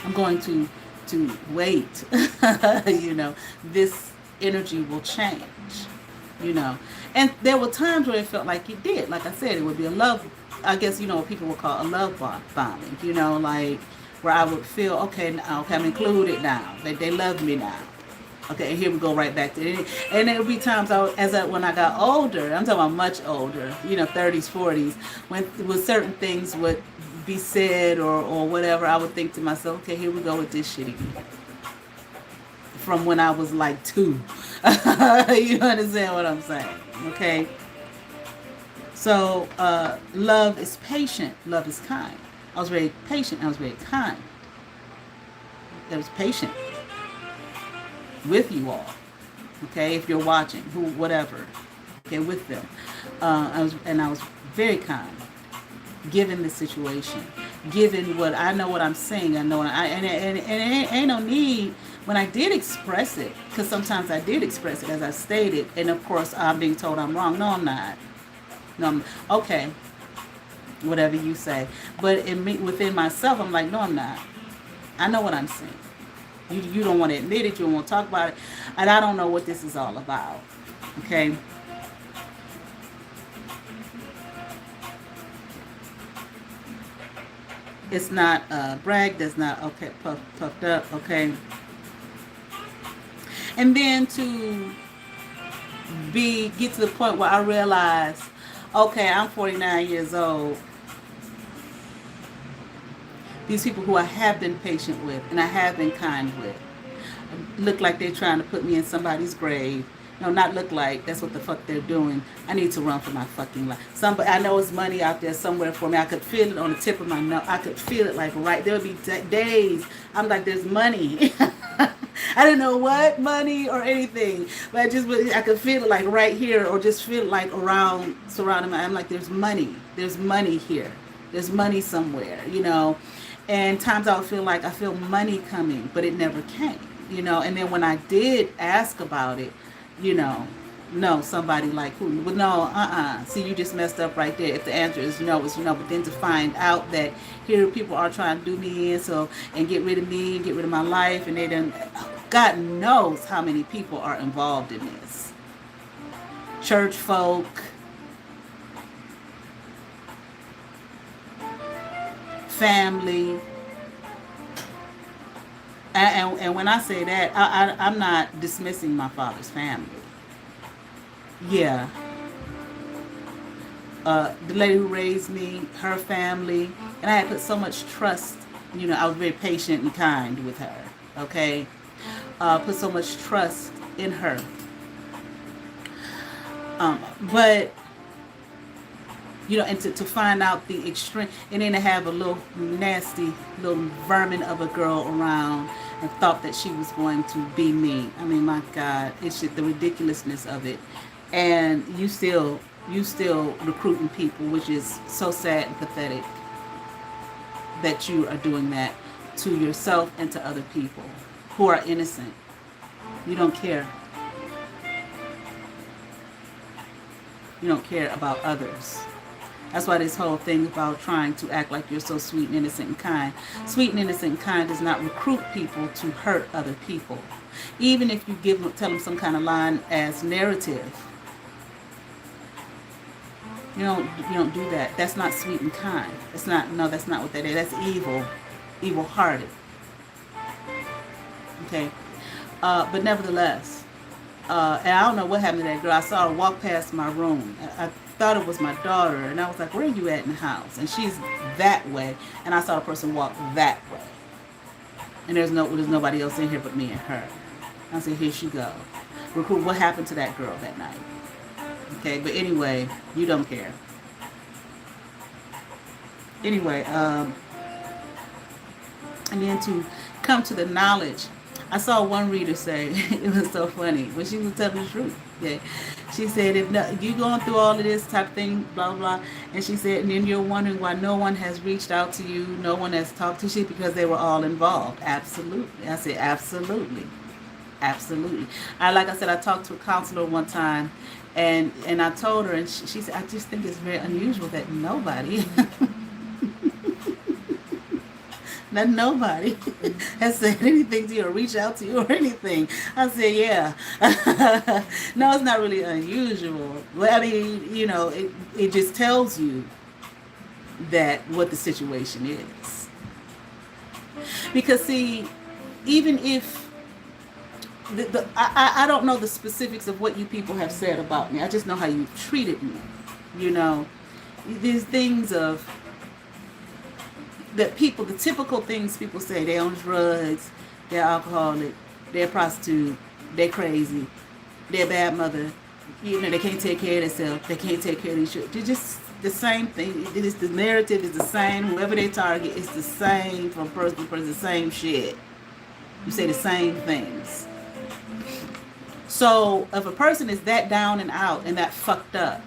I'm going to wait. You know, this energy will change. You know, and there were times where it felt like it did. Like I said, it would be a love. I guess, you know, what people would call a love bombing. You know, like where I would feel okay, now, okay, I'm included now. They love me now. Okay, and here we go right back to it. And there would be times when I got older, I'm talking about much older, you know, 30s, 40s, when certain things would be said or whatever, I would think to myself, okay, here we go with this shit again. From when I was like 2. You understand what I'm saying? Okay. So, love is patient. Love is kind. I was very patient. I was very kind. I was patient with you all. Okay, if you're watching, whatever. Okay, with them. I was very kind, given the situation, given what I know, what I'm saying. I know, and it ain't no need. When I did express it, because sometimes I did express it as I stated, and of course I'm being told I'm wrong. No, I'm not. No, okay, whatever you say. But in me, within myself, I'm like, no, I'm not. I know what I'm saying. You don't want to admit it. You don't want to talk about it. And I don't know what this is all about. Okay. It's not brag. That's not okay. Puffed up. Okay. And then to get to the point where I realize, okay, I'm 49 years old. These people who I have been patient with and I have been kind with look like they're trying to put me in somebody's grave. No, not look like. That's what the fuck they're doing. I need to run for my fucking life. I know it's money out there somewhere for me. I could feel it on the tip of my nose. I could feel it like right. There would be days. I'm like, there's money. I didn't know what money or anything, but I could feel it like right here, or just feel it like surrounding me. I'm like, there's money. There's money here. There's money somewhere, you know. And times I would feel like I feel money coming, but it never came, you know. And then when I did ask about it, you know, no, somebody like who? Well, no, see, you just messed up right there. If the answer is no, it's no. But then to find out that here people are trying to do me in, and get rid of me, get rid of my life, and they done, God knows how many people are involved in this. Church folk, family. And when I say that, I'm not dismissing my father's family. Yeah. The lady who raised me, her family, and I had put so much trust, you know, I was very patient and kind with her, okay? Put so much trust in her. But, you know, and to find out the extreme, and then to have a little nasty little vermin of a girl around and thought that she was going to be me. I mean, my God, it's just the ridiculousness of it. And you still recruiting people, which is so sad and pathetic that you are doing that to yourself and to other people who are innocent. You don't care. You don't care about others. That's why this whole thing about trying to act like you're so sweet and innocent and kind. Sweet and innocent and kind does not recruit people to hurt other people. Even if you tell them some kind of line as narrative, you don't do that. That's not sweet and kind. That's not what that is. That's evil-hearted. Okay, but nevertheless, and I don't know what happened to that girl. I saw her walk past my room. I thought it was my daughter, and I was like, "Where are you at in the house?" And she's that way, and I saw a person walk that way, and there's nobody else in here but me and her. I said, "Here she go." Recruit. What happened to that girl that night? Okay, but anyway, you don't care. Anyway, and then to come to the knowledge. I saw one reader say, it was so funny, but she was telling the truth. Okay. She said, if no, you going through all of this type of thing, blah, blah, and she said, and then you're wondering why no one has reached out to you, no one has talked to you, because they were all involved. Absolutely. I said, absolutely. Absolutely. Like I said, I talked to a counselor one time, and I told her, and she said, I just think it's very unusual that nobody that nobody has said anything to you or reached out to you or anything. I said, yeah. No, it's not really unusual. Well, I mean, it just tells you that what the situation is. Because see, even if I don't know the specifics of what you people have said about me. I just know how you treated me. These things of that people, the typical things people say, they're on drugs, they're alcoholic, they're prostitute, they're crazy, they're a bad mother, they can't take care of themselves, they can't take care of these children. They're just the same thing. It is, the narrative is the same. Whoever they target, it's the same from person to person, the same shit. You say the same things. So if a person is that down and out and that fucked up,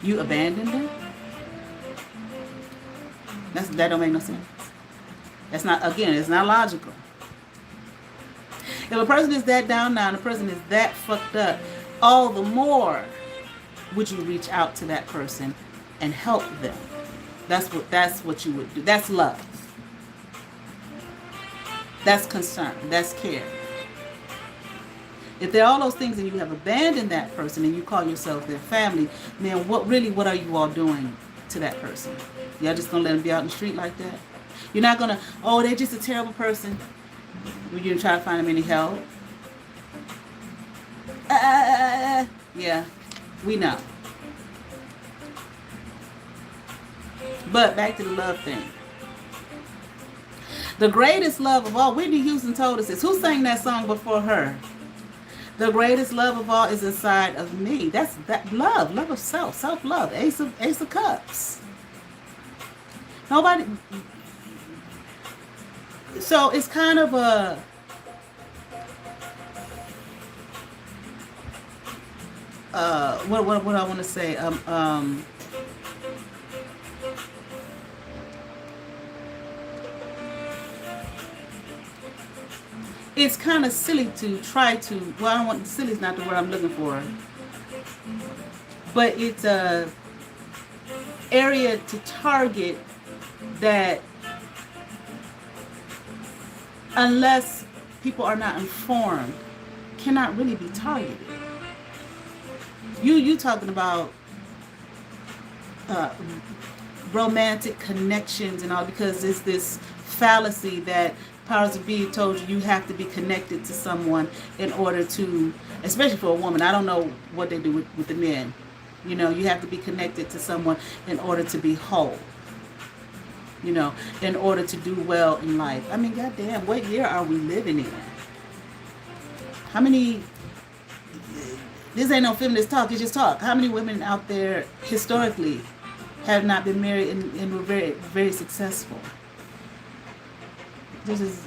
you abandon them? That don't make no sense. That's not, again, it's not logical. If a person is that down now and a person is that fucked up, all the more would you reach out to that person and help them. That's what you would do. That's love. That's concern. That's care. If there are all those things and you have abandoned that person and you call yourself their family, then what are you all doing to that person? Y'all just gonna let them be out in the street like that? You're not gonna, they're just a terrible person. You're gonna try to find them any help? Yeah, we know. But back to the love thing. The greatest love of all, Whitney Houston told us this. Who sang that song before her? The greatest love of all is inside of me. That's that love of self, self-love. Ace of Cups. Nobody. So it's kind of a what I want to say. It's kind of silly to try to, well, I don't want, silly is not the word I'm looking for, but it's a area to target that, unless people are not informed, cannot really be targeted. You talking about romantic connections and all, because it's this fallacy that powers of be told you have to be connected to someone in order to, especially for a woman. I don't know what they do with the men. You have to be connected to someone in order to be whole. In order to do well in life. I mean, goddamn, what year are we living in? How many, this ain't no feminist talk, it's just talk. How many women out there historically have not been married and were very, very successful? This is,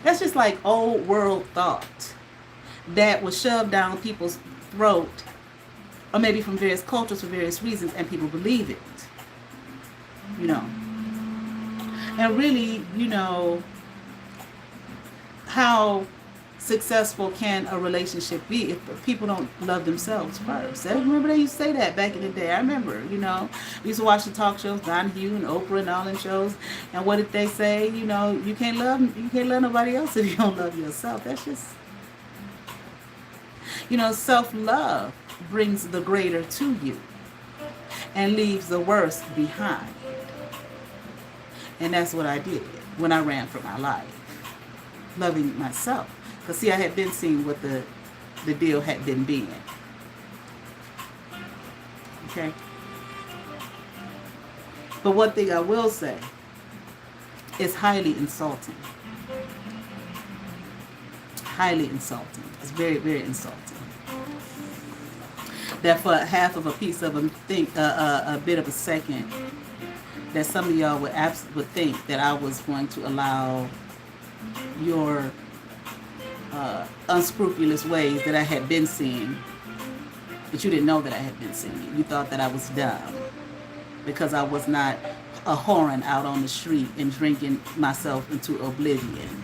that's just like old world thought that was shoved down people's throat, or maybe from various cultures for various reasons, and people believe it. And really, how successful can a relationship be if people don't love themselves first? I remember they used to say that back in the day. I remember, we used to watch the talk shows, Donahue and Oprah and all them shows, and what did they say? You can't love nobody else if you don't love yourself. That's just, self-love brings the greater to you and leaves the worst behind. And that's what I did when I ran for my life, loving myself. Because see, I had been seeing what the deal had been being. Okay? But one thing I will say is highly insulting. highly insulting. It's very, very insulting. That for half of a piece of a bit of a second, that some of y'all would think that I was going to allow your unscrupulous ways that I had been seeing, but you didn't know that I had been seeing. You thought that I was dumb because I was not a whoring out on the street and drinking myself into oblivion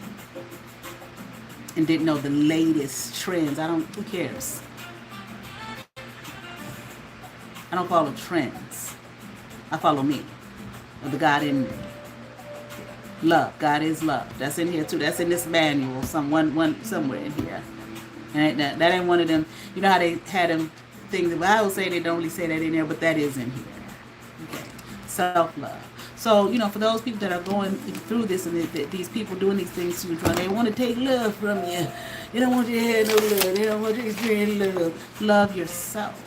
and didn't know the latest trends. Who cares? I don't follow trends. I follow me, the God in me. Love. God is love. That's in here too. That's in this manual. Somewhere in here. And that ain't one of them. You know how they had them things. The Bible say they don't really say that in there, but that is in here. Okay. Self-love. So, for those people that are going through this and these people doing these things to you, they want to take love from you. They don't want you to have no love. They don't want you to experience love. Love yourself.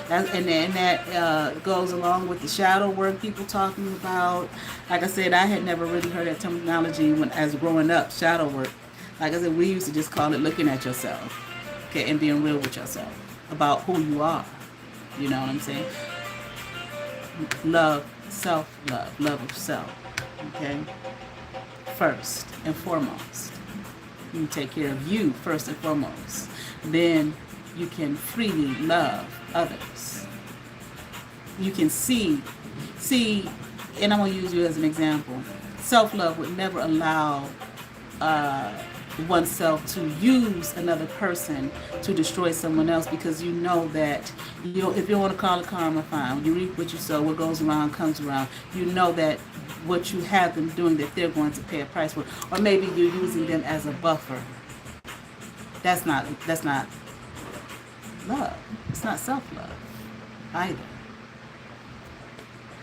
And that goes along with the shadow work people talking about. Like I said, I had never really heard that terminology as growing up, shadow work. Like I said, we used to just call it looking at yourself, okay, and being real with yourself about who you are. You know what I'm saying? Love, self-love, love of self, okay? First and foremost. You take care of you first and foremost. Then you can freely love others. You can see, and I'm going to use you as an example. Self-love would never allow oneself to use another person to destroy someone else, because you know that, if you want to call it karma, fine. You reap what you sow. What goes around comes around. You know that what you have them doing, that they're going to pay a price for. Or maybe you're using them as a buffer. That's not love. It's not self-love either.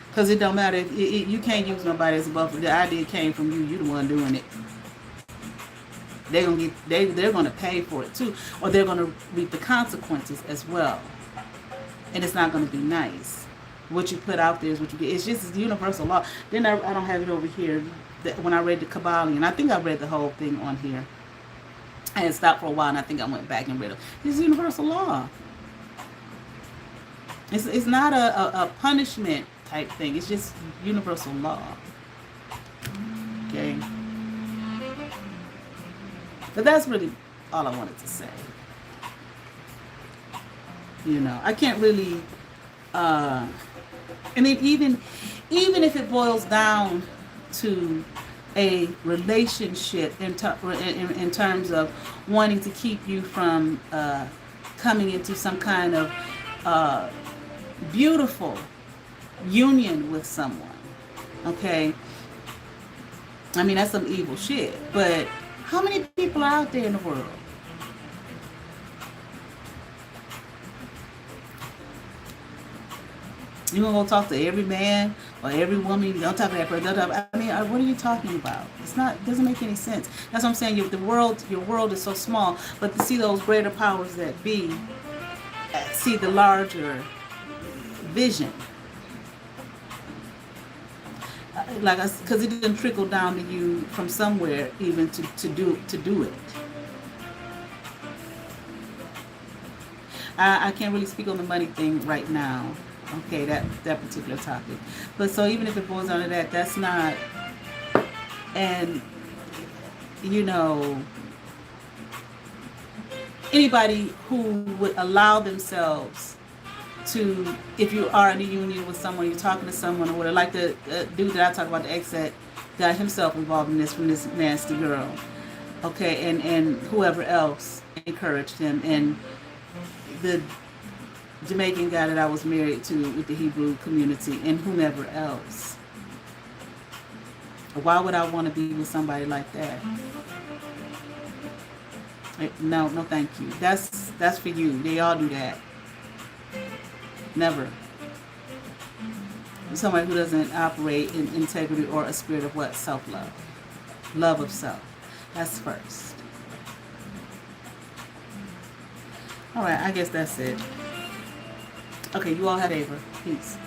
Because it don't matter. You can't use nobody as a buffer. The idea came from you. You're the one doing it. They're gonna pay for it too, or they're gonna reap the consequences as well. And it's not gonna be nice. What you put out there is what you get. It's just a universal law. Then I don't have it over here. When I read the Kabbalion, I think I read the whole thing on here. I had stopped for a while, and I think I went back and read it. It's universal law. It's not a punishment type thing. It's just universal law. Okay. But that's really all I wanted to say. I can't really, and then even if it boils down to a relationship in terms of wanting to keep you from coming into some kind of beautiful union with someone, okay? I mean, that's some evil shit, but how many people are out there in the world? You gonna go talk to every man or every woman? You don't talk to that person. I mean, what are you talking about? It doesn't make any sense. That's what I'm saying. Your world is so small, but to see those greater powers that be, see the larger vision. Because it didn't trickle down to you from somewhere even to do it. I can't really speak on the money thing right now. Okay, that particular topic. But so even if it boils down to that, that's not, and anybody who would allow themselves to, if you are in a union with someone, you're talking to someone or whatever, like the dude that I talk about, the ex that got himself involved in this from this nasty girl, okay, and whoever else encouraged him, and the Jamaican guy that I was married to with the Hebrew community, and whomever else. Why would I want to be with somebody like that? No, thank you. That's for you. They all do that. Never. Somebody who doesn't operate in integrity or a spirit of what? Self-love. Love of self. That's first. All right, I guess that's it. Okay, you all have Ava. Peace.